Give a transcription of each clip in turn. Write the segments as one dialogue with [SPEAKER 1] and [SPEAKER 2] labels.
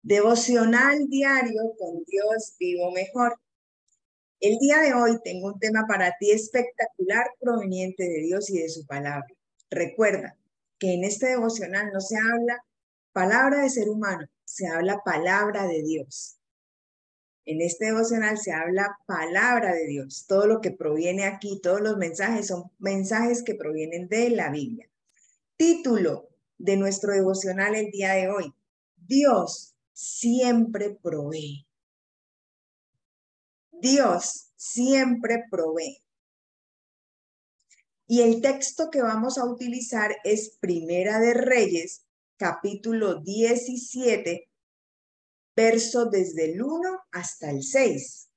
[SPEAKER 1] Devocional diario con Dios vivo mejor. El día de hoy tengo un tema para ti espectacular proveniente de Dios y de su palabra. Recuerda que en este devocional no se habla palabra de ser humano, se habla palabra de Dios. En este devocional se habla palabra de Dios. Todo lo que proviene aquí, todos los mensajes son mensajes que provienen de la Biblia. Título de nuestro devocional el día de hoy: Dios siempre provee. Dios siempre provee. Y el texto que vamos a utilizar es Primera de Reyes, capítulo 17, verso desde el 1 hasta el 6.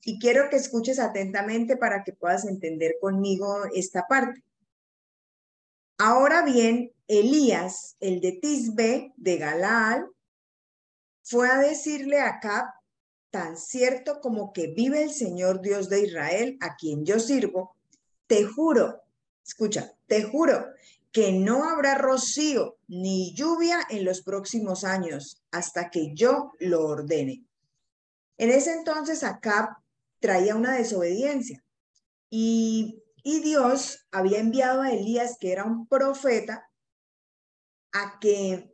[SPEAKER 1] Y quiero que escuches atentamente para que puedas entender conmigo esta parte. Ahora bien, Elías, el de Tisbe, de Galaal, fue a decirle a Acab: tan cierto como que vive el Señor Dios de Israel, a quien yo sirvo, te juro, escucha, te juro que no habrá rocío ni lluvia en los próximos años hasta que yo lo ordene. En ese entonces Acab traía una desobediencia y Dios había enviado a Elías, que era un profeta, a que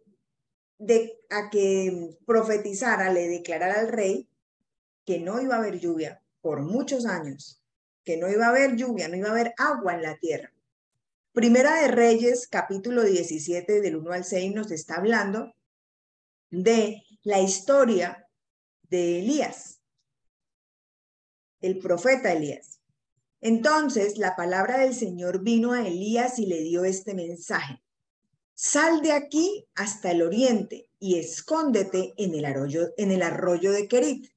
[SPEAKER 1] profetizara, le declarara al rey que no iba a haber lluvia por muchos años, que no iba a haber lluvia, no iba a haber agua en la tierra. Primera de Reyes, capítulo 17, del 1 al 6, nos está hablando de la historia de Elías, el profeta Elías. Entonces, la palabra del Señor vino a Elías y le dio este mensaje: sal de aquí hasta el oriente y escóndete en el arroyo de Querit,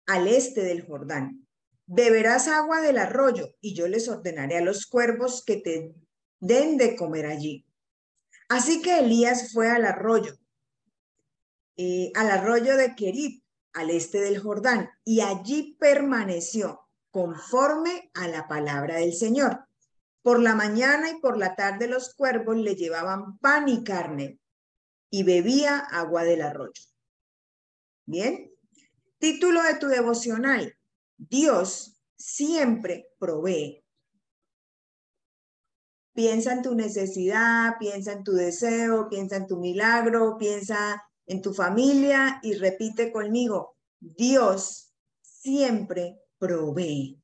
[SPEAKER 1] al este del Jordán. Beberás agua del arroyo y yo les ordenaré a los cuervos que te den de comer allí. Así que Elías fue al arroyo de Querit, al este del Jordán, y allí permaneció conforme a la palabra del Señor. Por la mañana y por la tarde los cuervos le llevaban pan y carne, y bebía agua del arroyo. Bien, título de tu devocional: Dios siempre provee. Piensa en tu necesidad, piensa en tu deseo, piensa en tu milagro, piensa en tu familia y repite conmigo: Dios siempre provee.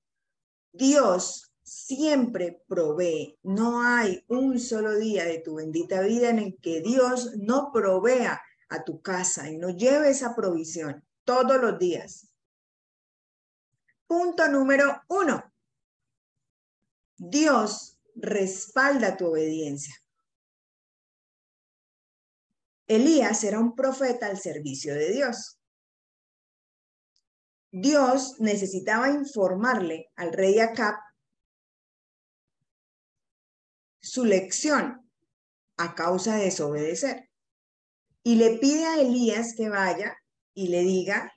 [SPEAKER 1] Dios siempre provee. No hay un solo día de tu bendita vida en el que Dios no provea a tu casa y no lleve esa provisión todos los días. Punto número 1. Dios respalda tu obediencia. Elías era un profeta al servicio de Dios. Dios necesitaba informarle al rey Acab su lección a causa de desobedecer. Y le pide a Elías que vaya y le diga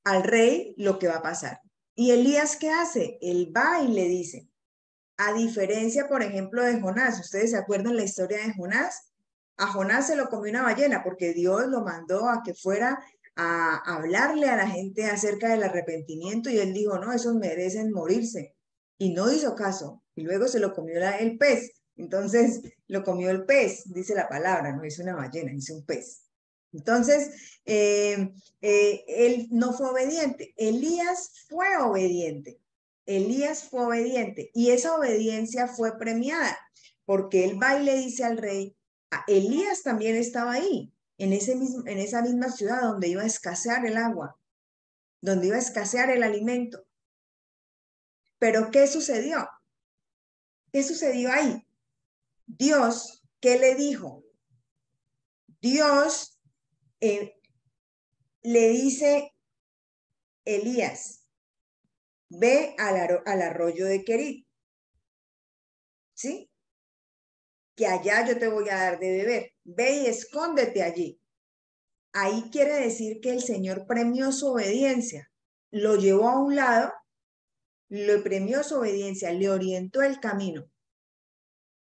[SPEAKER 1] al rey lo que va a pasar. ¿Y Elías qué hace? Él va y le dice, a diferencia, por ejemplo, de Jonás. ¿Ustedes se acuerdan la historia de Jonás? A Jonás se lo comió una ballena porque Dios lo mandó a que fuera a hablarle a la gente acerca del arrepentimiento y él dijo: no, esos merecen morirse. Y no hizo caso. Y luego se lo comió el pez. Entonces lo comió el pez, dice la palabra, no hizo una ballena, hizo un pez. Entonces, él no fue obediente. Elías fue obediente. Elías fue obediente y esa obediencia fue premiada porque él va y le dice al rey: Elías también estaba ahí, en esa misma ciudad donde iba a escasear el agua, donde iba a escasear el alimento. Pero ¿qué sucedió? ¿Qué sucedió ahí? Dios, ¿qué le dijo? Dios le dice: Elías, ve al arroyo de Querit, ¿sí? Que allá yo te voy a dar de beber. Ve y escóndete allí. Ahí quiere decir que el Señor premió su obediencia, lo llevó a un lado, le premió su obediencia, le orientó el camino.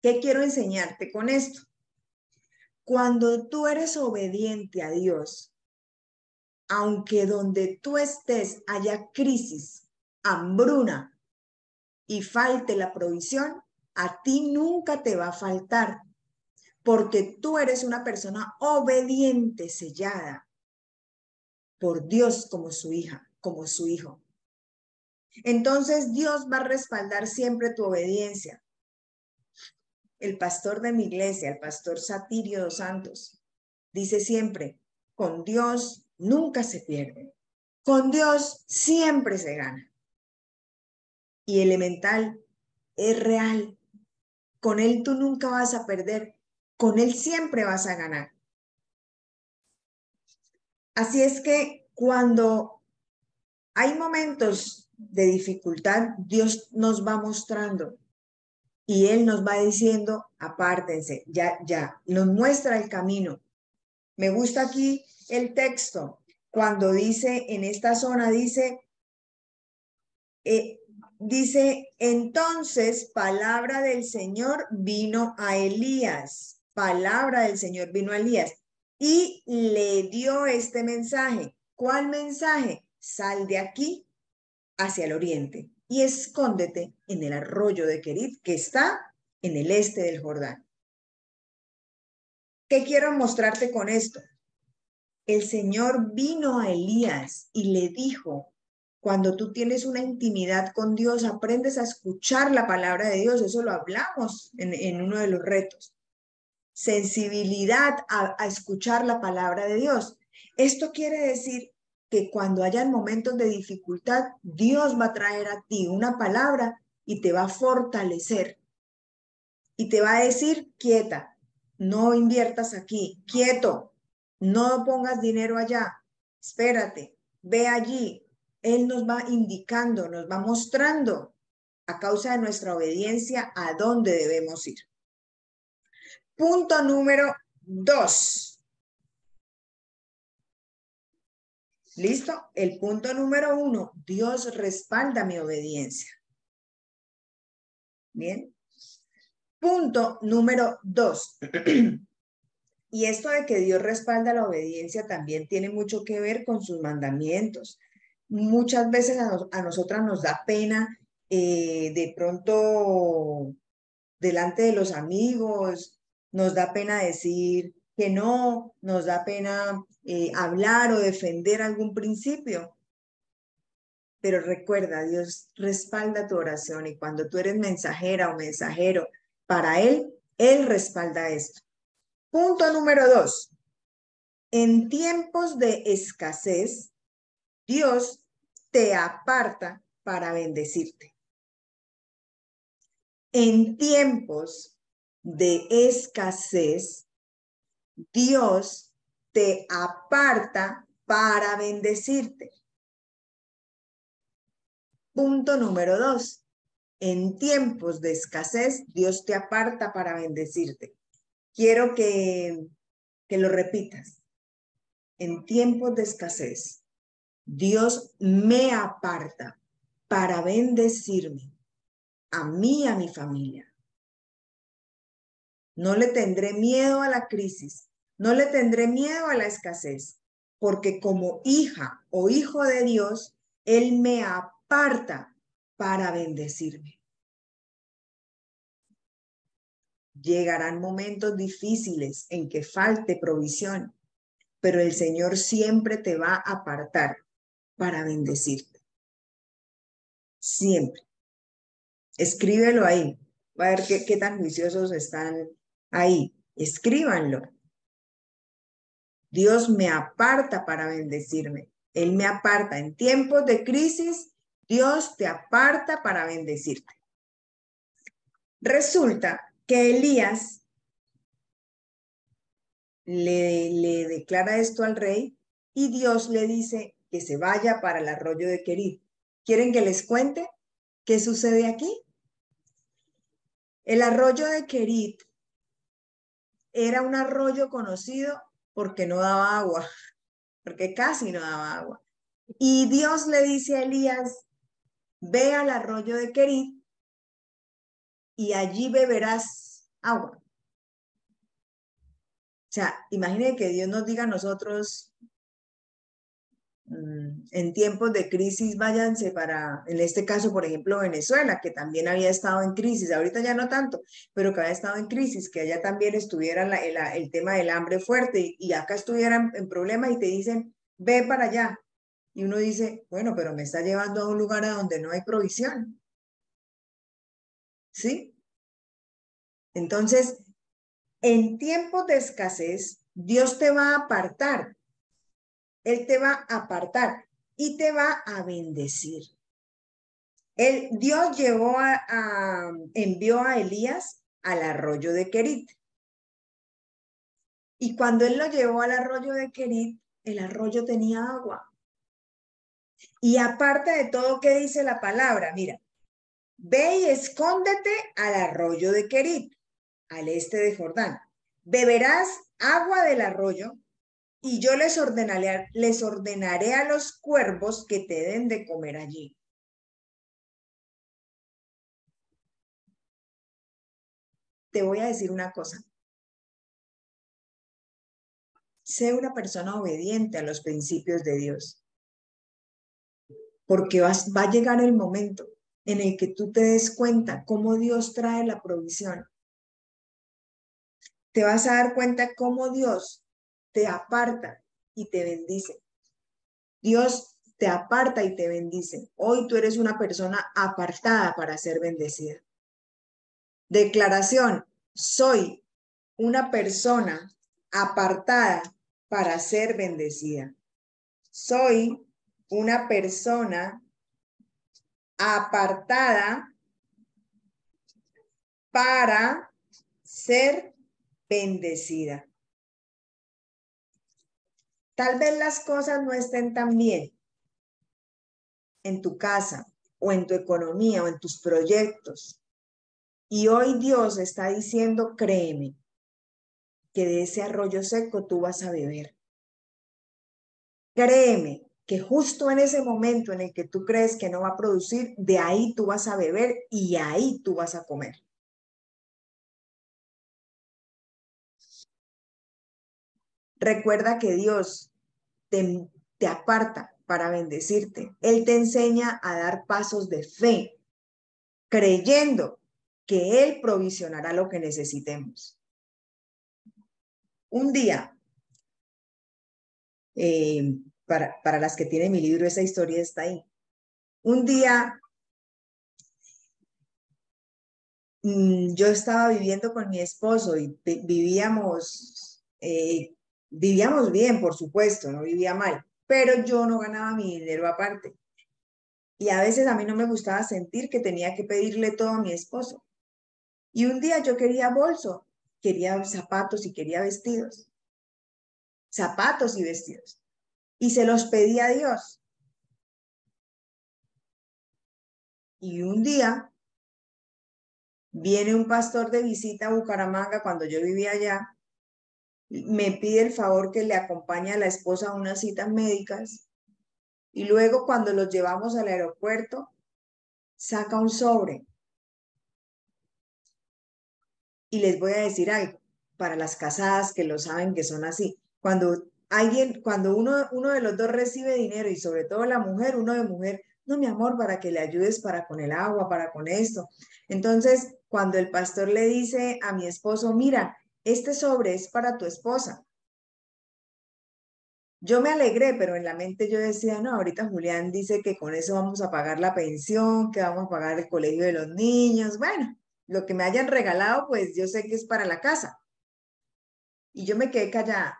[SPEAKER 1] ¿Qué quiero enseñarte con esto? Cuando tú eres obediente a Dios, aunque donde tú estés haya crisis, hambruna y falte la provisión, a ti nunca te va a faltar, porque tú eres una persona obediente, sellada por Dios como su hija, como su hijo. Entonces Dios va a respaldar siempre tu obediencia. El pastor de mi iglesia, el pastor Satirio dos Santos, dice siempre, con Dios nunca se pierde, con Dios siempre se gana. Y elemental, es real, con Él tú nunca vas a perder, con Él siempre vas a ganar. Así es que cuando hay momentos de dificultad, Dios nos va mostrando y Él nos va diciendo, apártense, ya, nos muestra el camino. Me gusta aquí el texto, cuando dice, en esta zona dice, entonces palabra del Señor vino a Elías, palabra del Señor vino a Elías y le dio este mensaje. ¿Cuál mensaje? Sal de aquí hacia el oriente y escóndete en el arroyo de Querit, que está en el este del Jordán. ¿Qué quiero mostrarte con esto? El Señor vino a Elías y le dijo, cuando tú tienes una intimidad con Dios, aprendes a escuchar la palabra de Dios. Eso lo hablamos en uno de los retos. Sensibilidad a escuchar la palabra de Dios. Esto quiere decir que cuando hayan momentos de dificultad, Dios va a traer a ti una palabra y te va a fortalecer. Y te va a decir, quieta, no inviertas aquí, quieto, no pongas dinero allá, espérate, ve allí. Él nos va indicando, nos va mostrando a causa de nuestra obediencia a dónde debemos ir. Punto número 2. ¿Listo? El punto número 1, Dios respalda mi obediencia. Bien. Punto número 2. Y esto de que Dios respalda la obediencia también tiene mucho que ver con sus mandamientos. Muchas veces a nosotras nos da pena de pronto delante de los amigos, nos da pena decir que no, nos da pena hablar o defender algún principio. Pero recuerda, Dios respalda tu oración y cuando tú eres mensajera o mensajero para Él, Él respalda esto. Punto número 2. En tiempos de escasez, Dios te aparta para bendecirte. En tiempos de escasez, Dios te aparta para bendecirte. Punto número 2. En tiempos de escasez, Dios te aparta para bendecirte. Quiero que lo repitas. En tiempos de escasez, Dios me aparta para bendecirme, a mí y a mi familia. No le tendré miedo a la crisis, no le tendré miedo a la escasez, porque como hija o hijo de Dios, Él me aparta para bendecirme. Llegarán momentos difíciles en que falte provisión, pero el Señor siempre te va a apartar para bendecirte. Siempre. Escríbelo ahí. Va a ver qué tan juiciosos están ahí. Escríbanlo. Dios me aparta para bendecirme. Él me aparta. En tiempos de crisis, Dios te aparta para bendecirte. Resulta que Elías le declara esto al rey y Dios le dice que se vaya para el arroyo de Querit. ¿Quieren que les cuente qué sucede aquí? El arroyo de Querit era un arroyo conocido porque no daba agua, porque casi no daba agua. Y Dios le dice a Elías, ve al arroyo de Querit y allí beberás agua. O sea, imagine que Dios nos diga a nosotros, en tiempos de crisis, váyanse para, en este caso, por ejemplo, Venezuela, que también había estado en crisis, ahorita ya no tanto, pero que había estado en crisis, que allá también estuviera el tema del hambre fuerte y acá estuvieran en problemas y te dicen, ve para allá. Y uno dice, bueno, pero me está llevando a un lugar a donde no hay provisión, ¿sí? Entonces, en tiempos de escasez, Dios te va a apartar, Él te va a apartar y te va a bendecir. Dios envió a Elías al arroyo de Querit. Y cuando él lo llevó al arroyo de Querit, el arroyo tenía agua. Y aparte de todo, ¿qué dice la palabra? Mira, ve y escóndete al arroyo de Querit, al este de Jordán. Beberás agua del arroyo y yo les ordenaré a los cuervos que te den de comer allí. Te voy a decir una cosa. Sé una persona obediente a los principios de Dios, porque va a llegar el momento en el que tú te des cuenta cómo Dios trae la provisión. Te vas a dar cuenta cómo Dios te aparta y te bendice. Dios te aparta y te bendice. Hoy tú eres una persona apartada para ser bendecida. Declaración: soy una persona apartada para ser bendecida. Soy una persona apartada para ser bendecida. Tal vez las cosas no estén tan bien en tu casa o en tu economía o en tus proyectos. Y hoy Dios está diciendo, créeme, que de ese arroyo seco tú vas a beber. Créeme que justo en ese momento en el que tú crees que no va a producir, de ahí tú vas a beber y ahí tú vas a comer. Recuerda que Dios te aparta para bendecirte. Él te enseña a dar pasos de fe, creyendo que Él provisionará lo que necesitemos. Un día, para las que tienen mi libro, esa historia está ahí. Un día yo estaba viviendo con mi esposo y vivíamos bien, por supuesto, no vivía mal, pero yo no ganaba mi dinero aparte. Y a veces a mí no me gustaba sentir que tenía que pedirle todo a mi esposo. Y un día yo quería bolso, quería zapatos y quería vestidos. Zapatos y vestidos. Y se los pedí a Dios. Y un día viene un pastor de visita a Bucaramanga cuando yo vivía allá. Me pide el favor que le acompañe a la esposa a unas citas médicas. Y luego cuando los llevamos al aeropuerto, saca un sobre. Y les voy a decir algo, para las casadas que lo saben que son así. Cuando uno de los dos recibe dinero y sobre todo la mujer, uno de mujer, no, mi amor, para que le ayudes para con el agua, para con esto. Entonces, cuando el pastor le dice a mi esposo, mira, este sobre es para tu esposa. Yo me alegré, pero en la mente yo decía, no, ahorita Julián dice que con eso vamos a pagar la pensión, que vamos a pagar el colegio de los niños. Bueno, lo que me hayan regalado, pues yo sé que es para la casa. Y yo me quedé callada.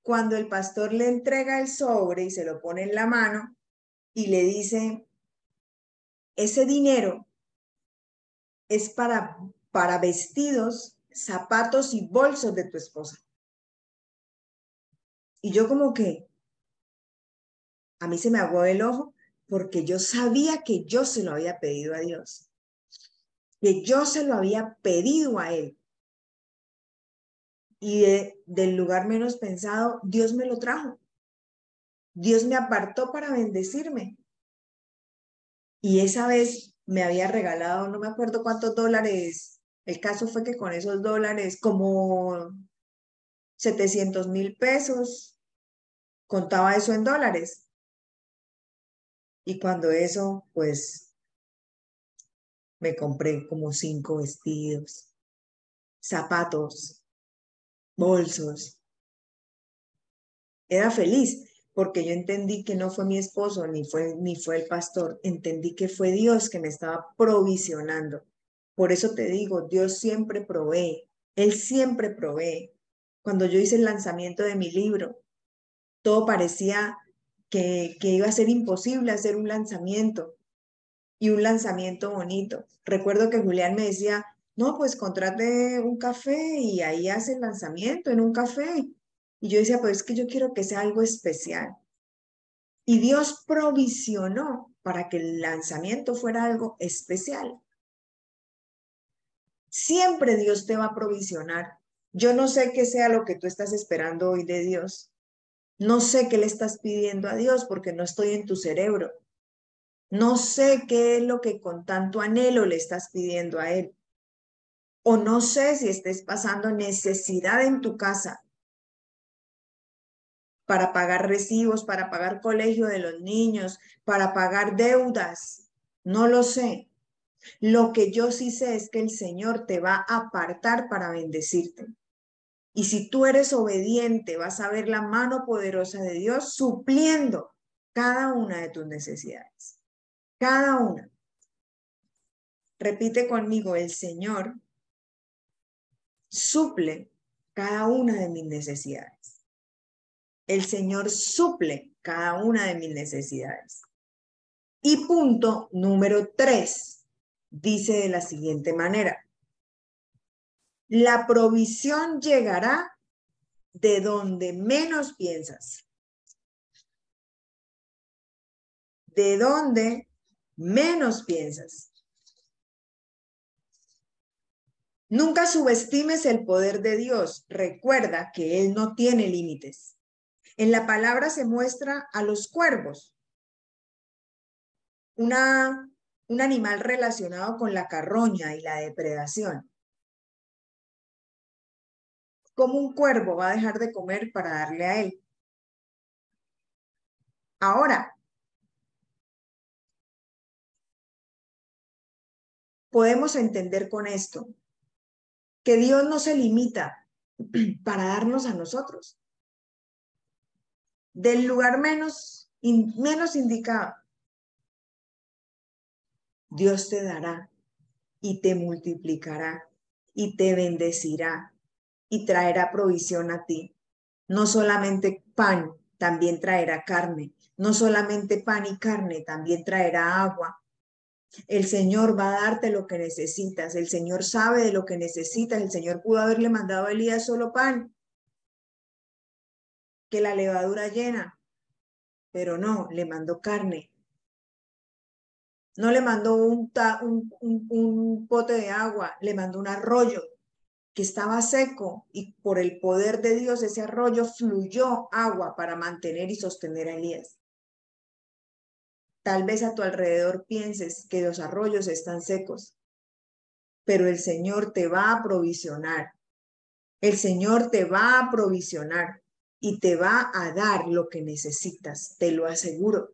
[SPEAKER 1] Cuando el pastor le entrega el sobre y se lo pone en la mano y le dice, ese dinero es para vestidos, zapatos y bolsos de tu esposa. Y yo como que, a mí se me aguó el ojo porque yo sabía que yo se lo había pedido a Dios, que yo se lo había pedido a Él. Y del lugar menos pensado, Dios me lo trajo. Dios me apartó para bendecirme. Y esa vez me había regalado, no me acuerdo cuántos dólares El caso fue que con esos dólares, como 700.000 pesos, contaba eso en dólares. Y cuando eso, pues me compré como 5 vestidos, zapatos, bolsos. Era feliz porque yo entendí que no fue mi esposo ni fue el pastor. Entendí que fue Dios que me estaba provisionando. Por eso te digo, Dios siempre provee. Él siempre provee. Cuando yo hice el lanzamiento de mi libro, todo parecía que iba a ser imposible hacer un lanzamiento y un lanzamiento bonito. Recuerdo que Julián me decía, no, pues contrate un café y ahí hace el lanzamiento en un café. Y yo decía, pues es que yo quiero que sea algo especial. Y Dios provisionó para que el lanzamiento fuera algo especial. Siempre Dios te va a provisionar. Yo no sé qué sea lo que tú estás esperando hoy de Dios. No sé qué le estás pidiendo a Dios porque no estoy en tu cerebro. No sé qué es lo que con tanto anhelo le estás pidiendo a Él. O no sé si estés pasando necesidad en tu casa para pagar recibos, para pagar colegio de los niños, para pagar deudas. No lo sé. Lo que yo sí sé es que el Señor te va a apartar para bendecirte. Y si tú eres obediente, vas a ver la mano poderosa de Dios supliendo cada una de tus necesidades. Cada una. Repite conmigo, el Señor suple cada una de mis necesidades. El Señor suple cada una de mis necesidades. Y punto número 3, dice de la siguiente manera. La provisión llegará de donde menos piensas. De donde menos piensas. Nunca subestimes el poder de Dios. Recuerda que Él no tiene límites. En la palabra se muestra a los cuervos, un animal relacionado con la carroña y la depredación. ¿Cómo un cuervo va a dejar de comer para darle a él? Ahora, podemos entender con esto que Dios no se limita para darnos a nosotros. Del lugar menos indicado, Dios te dará y te multiplicará y te bendecirá y traerá provisión a ti. No solamente pan, también traerá carne. No solamente pan y carne, también traerá agua. El Señor va a darte lo que necesitas. El Señor sabe de lo que necesitas. El Señor pudo haberle mandado a Elías solo pan, que la levadura llena, pero no, le mandó carne. No le mandó un pote de agua, le mandó un arroyo que estaba seco y por el poder de Dios ese arroyo fluyó agua para mantener y sostener a Elías. Tal vez a tu alrededor pienses que los arroyos están secos, pero el Señor te va a provisionar. El Señor te va a provisionar y te va a dar lo que necesitas, te lo aseguro.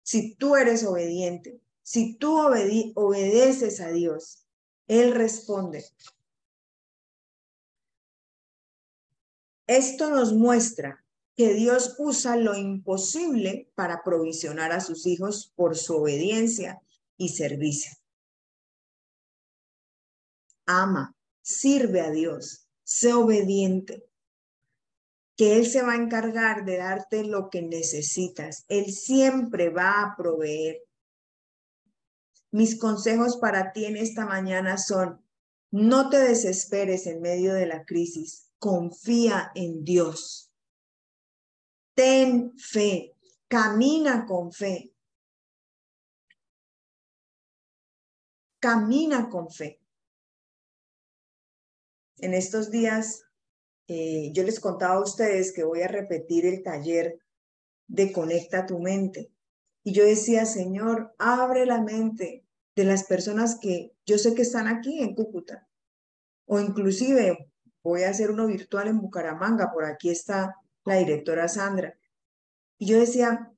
[SPEAKER 1] Si tú eres obediente, si tú obedeces a Dios, Él responde. Esto nos muestra que Dios usa lo imposible para provisionar a sus hijos por su obediencia y servicio. Ama, sirve a Dios, sé obediente, que Él se va a encargar de darte lo que necesitas. Él siempre va a proveer. Mis consejos para ti en esta mañana son, no te desesperes en medio de la crisis, confía en Dios. Ten fe, camina con fe. Camina con fe. En estos días, yo les contaba a ustedes que voy a repetir el taller de Conecta tu mente. Y yo decía, Señor, abre la mente de las personas que yo sé que están aquí en Cúcuta, o inclusive voy a hacer uno virtual en Bucaramanga, por aquí está la directora Sandra. Y yo decía,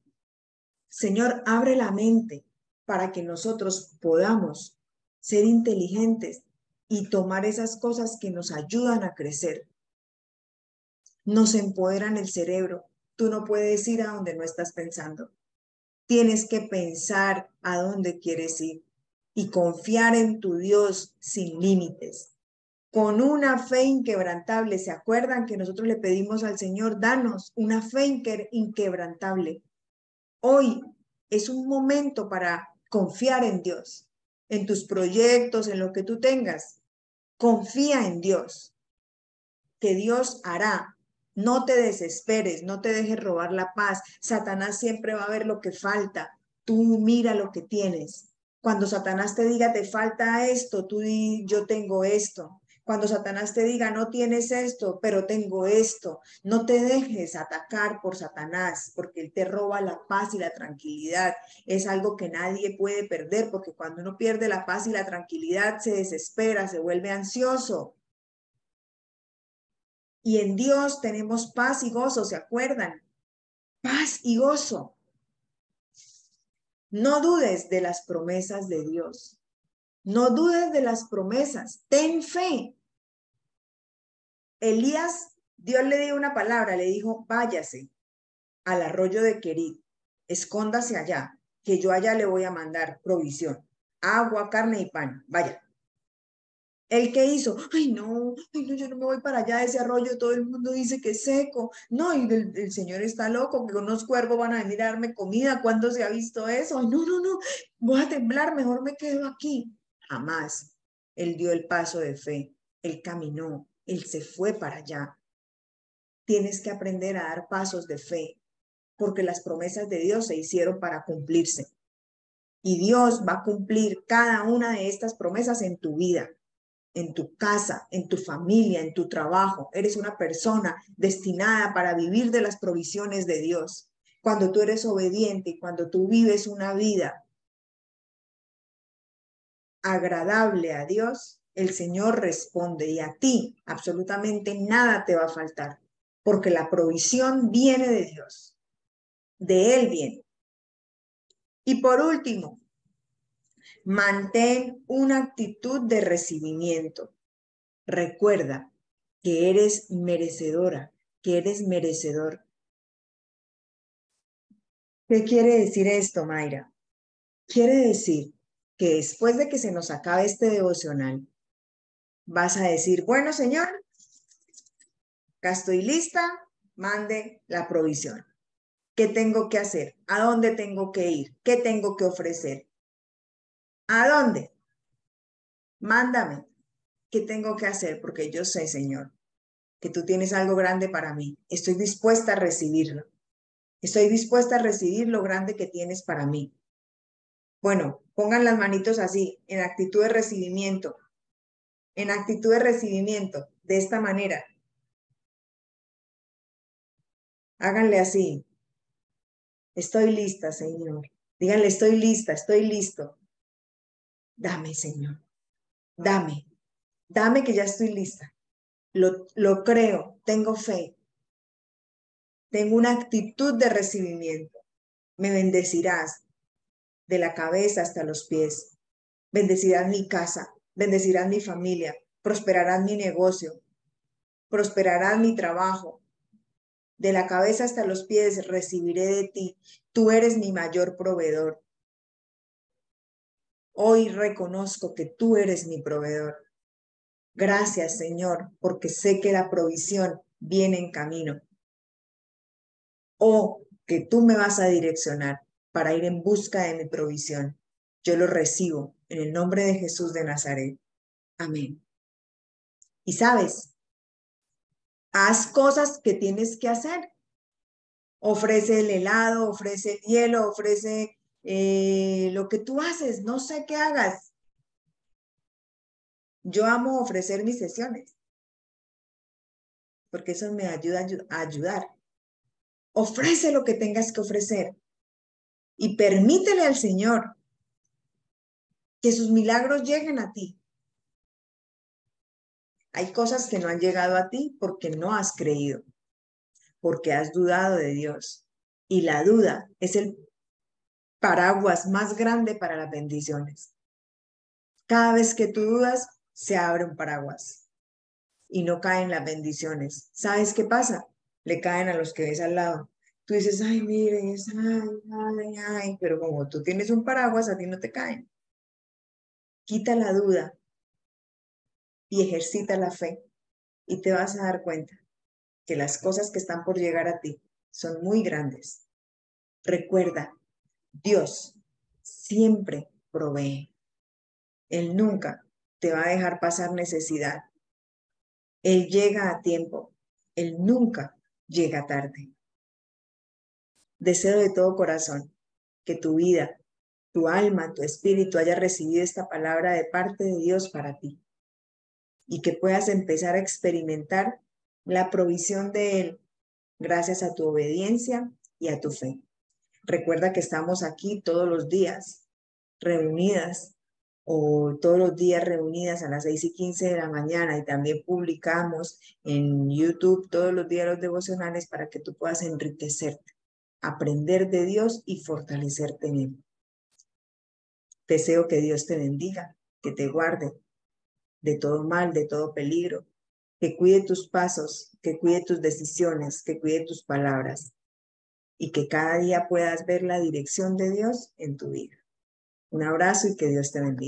[SPEAKER 1] Señor, abre la mente para que nosotros podamos ser inteligentes y tomar esas cosas que nos ayudan a crecer. Nos empoderan el cerebro. Tú no puedes ir a donde no estás pensando. Tienes que pensar a dónde quieres ir y confiar en tu Dios sin límites. Con una fe inquebrantable. ¿Se acuerdan que nosotros le pedimos al Señor, danos una fe inquebrantable? Hoy es un momento para confiar en Dios, en tus proyectos, en lo que tú tengas. Confía en Dios, que Dios hará. No te desesperes, no te dejes robar la paz. Satanás siempre va a ver lo que falta. Tú mira lo que tienes. Cuando Satanás te diga, te falta esto, tú di, yo tengo esto. Cuando Satanás te diga, no tienes esto, pero tengo esto, no te dejes atacar por Satanás, porque él te roba la paz y la tranquilidad. Es algo que nadie puede perder, porque cuando uno pierde la paz y la tranquilidad, se desespera, se vuelve ansioso. Y en Dios tenemos paz y gozo, ¿se acuerdan? Paz y gozo. No dudes de las promesas de Dios. No dudes de las promesas. Ten fe. Elías, Dios le dio una palabra, le dijo, váyase al arroyo de Querit, escóndase allá, que yo allá le voy a mandar provisión, agua, carne y pan. Vaya. ¿El qué hizo? Ay, no, yo no me voy para allá, ese arroyo, todo el mundo dice que es seco. No, y el señor está loco, que unos cuervos van a venir a darme comida. ¿Cuándo se ha visto eso? Ay, no, voy a temblar, mejor me quedo aquí. Jamás. Él dio el paso de fe, él caminó, él se fue para allá. Tienes que aprender a dar pasos de fe, porque las promesas de Dios se hicieron para cumplirse. Y Dios va a cumplir cada una de estas promesas en tu vida, en tu casa, en tu familia, en tu trabajo. Eres una persona destinada para vivir de las provisiones de Dios. Cuando tú eres obediente y cuando tú vives una vida agradable a Dios, el Señor responde y a ti absolutamente nada te va a faltar, porque la provisión viene de Dios, de Él viene. Y por último, mantén una actitud de recibimiento. Recuerda que eres merecedora, que eres merecedor. ¿Qué quiere decir esto, Mayra? Quiere decir que después de que se nos acabe este devocional, vas a decir, bueno, Señor, acá estoy lista, mande la provisión. ¿Qué tengo que hacer? ¿A dónde tengo que ir? ¿Qué tengo que ofrecer? ¿A dónde? Mándame. ¿Qué tengo que hacer? Porque yo sé, Señor, que tú tienes algo grande para mí. Estoy dispuesta a recibirlo. Estoy dispuesta a recibir lo grande que tienes para mí. Bueno, pongan las manitos así, en actitud de recibimiento. En actitud de recibimiento, de esta manera. Háganle así. Estoy lista, Señor. Díganle, estoy lista, estoy listo. Dame, Señor. Dame. Dame que ya estoy lista. Lo creo, tengo fe. Tengo una actitud de recibimiento. Me bendecirás de la cabeza hasta los pies. Bendecirás mi casa, bendecirás mi familia, prosperarás mi negocio, prosperarás mi trabajo. De la cabeza hasta los pies recibiré de ti. Tú eres mi mayor proveedor. Hoy reconozco que tú eres mi proveedor. Gracias, Señor, porque sé que la provisión viene en camino. O que tú me vas a direccionar para ir en busca de mi provisión. Yo lo recibo en el nombre de Jesús de Nazaret. Amén. Y sabes, haz cosas que tienes que hacer. Ofrece el helado, ofrece el hielo, ofrece lo que tú haces. No sé qué hagas. Yo amo ofrecer mis sesiones porque eso me ayuda a ayudar. Ofrece lo que tengas que ofrecer y permítele al Señor que sus milagros lleguen a ti. Hay cosas que no han llegado a ti porque no has creído, porque has dudado de Dios. Y la duda es el paraguas más grande para las bendiciones. Cada vez que tú dudas, se abre un paraguas y no caen las bendiciones. ¿Sabes qué pasa? Le caen a los que ves al lado. Tú dices, ay, mire, ay, pero como tú tienes un paraguas, a ti no te caen. Quita la duda y ejercita la fe y te vas a dar cuenta que las cosas que están por llegar a ti son muy grandes. Recuerda, Dios siempre provee. Él nunca te va a dejar pasar necesidad. Él llega a tiempo. Él nunca llega tarde. Deseo de todo corazón que tu vida, tu alma, tu espíritu haya recibido esta palabra de parte de Dios para ti y que puedas empezar a experimentar la provisión de Él gracias a tu obediencia y a tu fe. Recuerda que estamos aquí todos los días reunidas o todos los días reunidas a las 6:15 de la mañana y también publicamos en YouTube todos los días los devocionales para que tú puedas enriquecerte, aprender de Dios y fortalecerte en Él. Deseo que Dios te bendiga, que te guarde de todo mal, de todo peligro, que cuide tus pasos, que cuide tus decisiones, que cuide tus palabras y que cada día puedas ver la dirección de Dios en tu vida. Un abrazo y que Dios te bendiga.